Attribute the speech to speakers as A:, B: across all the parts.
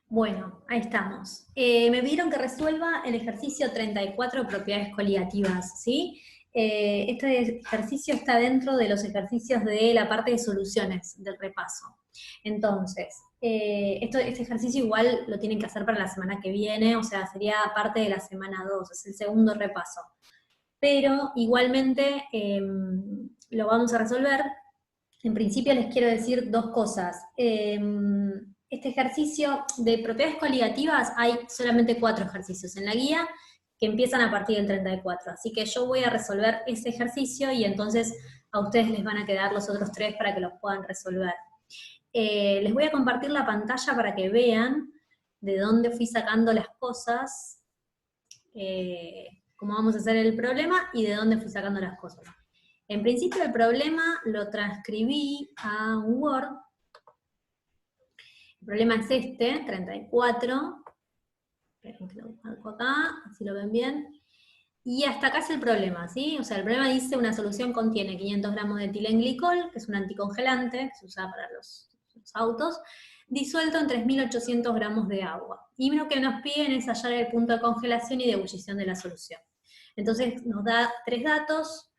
A: Bueno, ahí estamos. Me pidieron que resuelva el ejercicio 34, propiedades coligativas, ¿sí? Este ejercicio está dentro de los ejercicios de la parte de soluciones del repaso. Entonces, este ejercicio igual lo tienen que hacer para la semana que viene, o sea, sería parte de la semana 2, es el segundo repaso. Pero igualmente lo vamos a resolver. En principio les quiero decir dos cosas. Este ejercicio de propiedades coligativas, hay solamente 4 ejercicios en la guía que empiezan a partir del 34. Así que yo voy a resolver ese ejercicio y entonces a ustedes les van a quedar los otros 3 para que los puedan resolver. Les voy a compartir la pantalla para que vean de dónde fui sacando las cosas, cómo vamos a hacer el problema y de dónde fui sacando las cosas. En principio el problema lo transcribí a un Word. El problema es este, 34. Esperen que lo marco acá, así lo ven bien. Y hasta acá es el problema, ¿sí? O sea, el problema dice una solución contiene 500 gramos de etilenglicol, que es un anticongelante, que se usa para los autos, disuelto en 3.800 gramos de agua. Y lo que nos piden es hallar el punto de congelación y de ebullición de la solución. Entonces nos da 3 datos.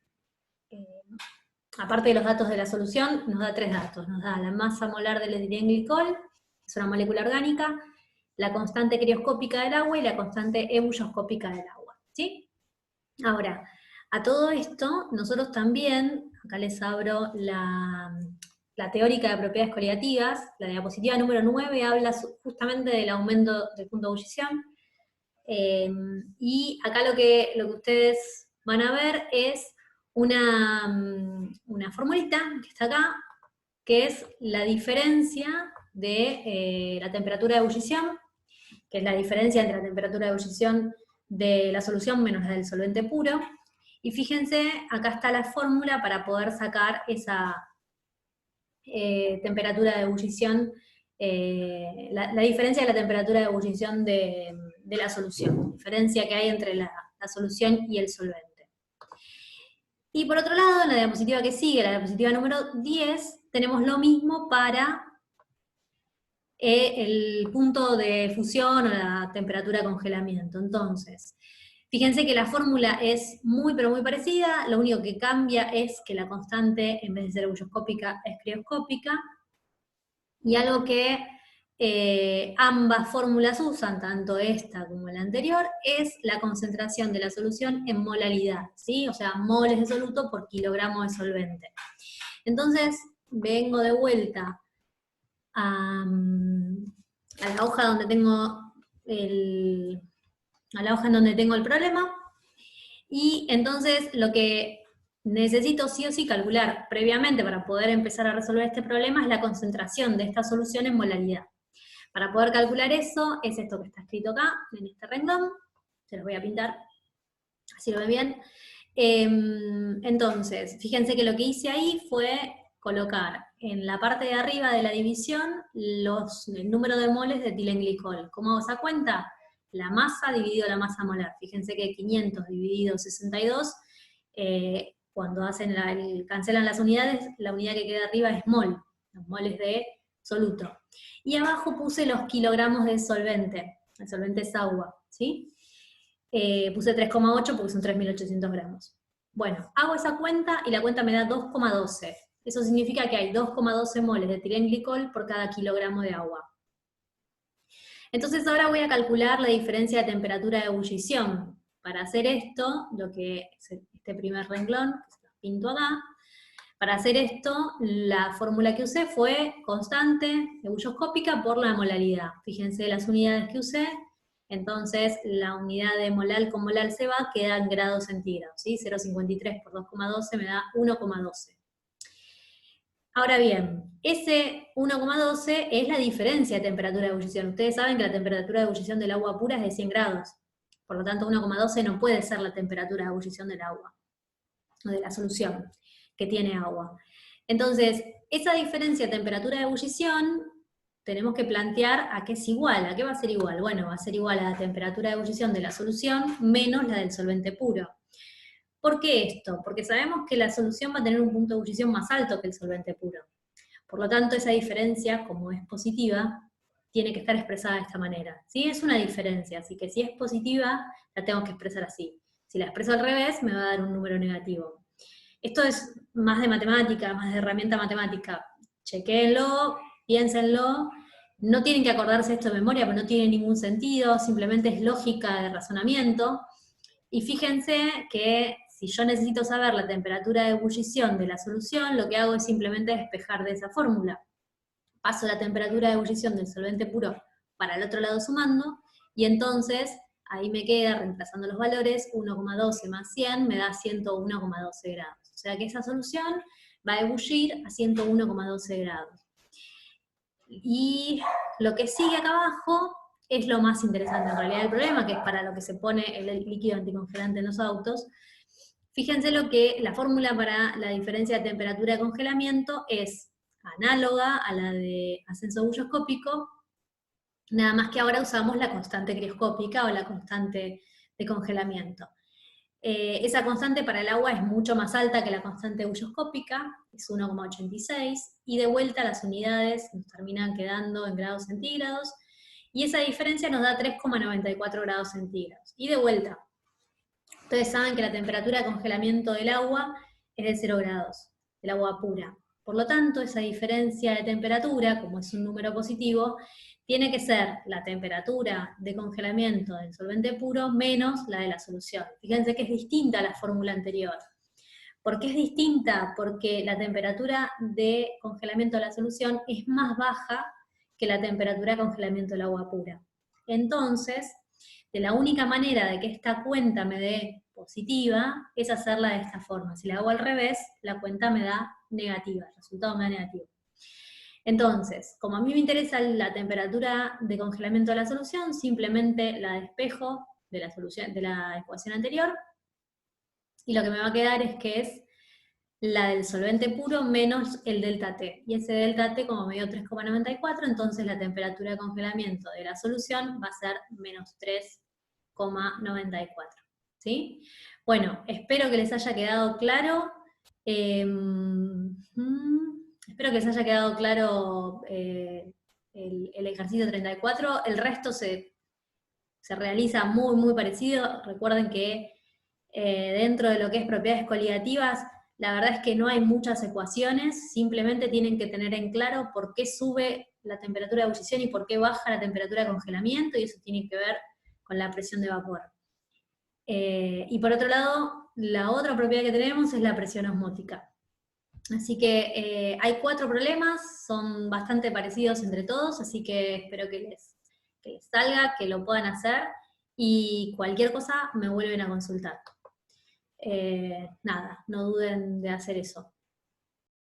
A: Aparte de los datos de la solución, nos da 3 datos. Nos da la masa molar del etilenglicol, que es una molécula orgánica, la constante crioscópica del agua y la constante ebulloscópica del agua, ¿sí? Ahora, a todo esto, nosotros también, acá les abro la teórica de propiedades coligativas, la diapositiva número 9 habla justamente del aumento del punto de ebullición, y acá lo que ustedes van a ver es una formulita que está acá, que es la diferencia de la temperatura de ebullición, que es la diferencia entre la temperatura de ebullición de la solución menos la del solvente puro. Y fíjense, acá está la fórmula para poder sacar esa temperatura de ebullición, la diferencia de la temperatura de ebullición de la solución, diferencia que hay entre la solución y el solvente. Y por otro lado, en la diapositiva que sigue, la diapositiva número 10, tenemos lo mismo para el punto de fusión o la temperatura de congelamiento. Entonces, fíjense que la fórmula es muy, pero muy parecida, lo único que cambia es que la constante, en vez de ser ebulloscópica, es crioscópica, y algo que ambas fórmulas usan, tanto esta como la anterior, es la concentración de la solución en molaridad, ¿sí? O sea, moles de soluto por kilogramo de solvente. Entonces, vengo de vuelta a la hoja donde tengo el problema, y entonces lo que necesito sí o sí calcular previamente para poder empezar a resolver este problema es la concentración de esta solución en molaridad. Para poder calcular eso, es esto que está escrito acá, en este renglón, se los voy a pintar, así lo ven bien. Entonces, fíjense que lo que hice ahí fue colocar en la parte de arriba de la división el número de moles de etilenglicol. ¿Cómo hago esa cuenta? La masa dividido la masa molar. Fíjense que 500 dividido 62, cuando cancelan las unidades, la unidad que queda arriba es mol, los moles de soluto. Y abajo puse los kilogramos de solvente, el solvente es agua, ¿sí? Puse 3,8 porque son 3.800 gramos. Bueno, hago esa cuenta y la cuenta me da 2,12. Eso significa que hay 2,12 moles de etilenglicol por cada kilogramo de agua. Entonces ahora voy a calcular la diferencia de temperatura de ebullición. Para hacer esto, lo que es este primer renglón, que se lo pinto acá, para hacer esto, la fórmula que usé fue constante ebulloscópica por la molaridad. Fíjense las unidades que usé, entonces la unidad de molal con molal se va, queda en grados centígrados, ¿sí? 0,53 por 2,12 me da 1,12. Ahora bien, ese 1,12 es la diferencia de temperatura de ebullición. Ustedes saben que la temperatura de ebullición del agua pura es de 100 grados. Por lo tanto, 1,12 no puede ser la temperatura de ebullición del agua, o de la solución que tiene agua. Entonces, esa diferencia de temperatura de ebullición, tenemos que plantear a qué es igual. ¿A qué va a ser igual? Bueno, va a ser igual a la temperatura de ebullición de la solución menos la del solvente puro. ¿Por qué esto? Porque sabemos que la solución va a tener un punto de ebullición más alto que el solvente puro. Por lo tanto, esa diferencia, como es positiva, tiene que estar expresada de esta manera. ¿Sí? Es una diferencia, así que si es positiva, la tengo que expresar así. Si la expreso al revés, me va a dar un número negativo. Esto es más de matemática, más de herramienta matemática. Chequéenlo, piénsenlo. No tienen que acordarse esto de memoria, porque no tiene ningún sentido, simplemente es lógica de razonamiento. Y fíjense que si yo necesito saber la temperatura de ebullición de la solución, lo que hago es simplemente despejar de esa fórmula. Paso la temperatura de ebullición del solvente puro para el otro lado sumando, y entonces ahí me queda, reemplazando los valores, 1,12 más 100 me da 101,12 grados. O sea que esa solución va a ebullir a 101,12 grados. Y lo que sigue acá abajo es lo más interesante en realidad del problema, que es para lo que se pone el líquido anticongelante en los autos. Fíjense lo que la fórmula para la diferencia de temperatura de congelamiento es análoga a la de ascenso bulloscópico, nada más que ahora usamos la constante crioscópica o la constante de congelamiento. Esa constante para el agua es mucho más alta que la constante bulloscópica, es 1,86, y de vuelta las unidades nos terminan quedando en grados centígrados, y esa diferencia nos da 3,94 grados centígrados. Y de vuelta, ustedes saben que la temperatura de congelamiento del agua es de 0 grados, del agua pura. Por lo tanto, esa diferencia de temperatura, como es un número positivo, tiene que ser la temperatura de congelamiento del solvente puro menos la de la solución. Fíjense que es distinta a la fórmula anterior. ¿Por qué es distinta? Porque la temperatura de congelamiento de la solución es más baja que la temperatura de congelamiento del agua pura. Entonces, de la única manera de que esta cuenta me dé positiva es hacerla de esta forma. Si la hago al revés, la cuenta me da negativa, el resultado me da negativo. Entonces, como a mí me interesa la temperatura de congelamiento de la solución, simplemente la despejo de la solución, de la ecuación anterior, y lo que me va a quedar es que es la del solvente puro menos el delta T. Y ese delta T, como me dio 3,94, entonces la temperatura de congelamiento de la solución va a ser menos 3,94. ¿Sí? Bueno, espero que les haya quedado claro. Espero que les haya quedado claro el ejercicio 34. El resto se realiza muy, muy parecido. Recuerden que dentro de lo que es propiedades coligativas, la verdad es que no hay muchas ecuaciones, simplemente tienen que tener en claro por qué sube la temperatura de ebullición y por qué baja la temperatura de congelamiento, y eso tiene que ver con la presión de vapor. Y por otro lado, la otra propiedad que tenemos es la presión osmótica. Así que hay 4 problemas, son bastante parecidos entre todos, así que espero que les salga, que lo puedan hacer, y cualquier cosa me vuelven a consultar. Nada, no duden de hacer eso.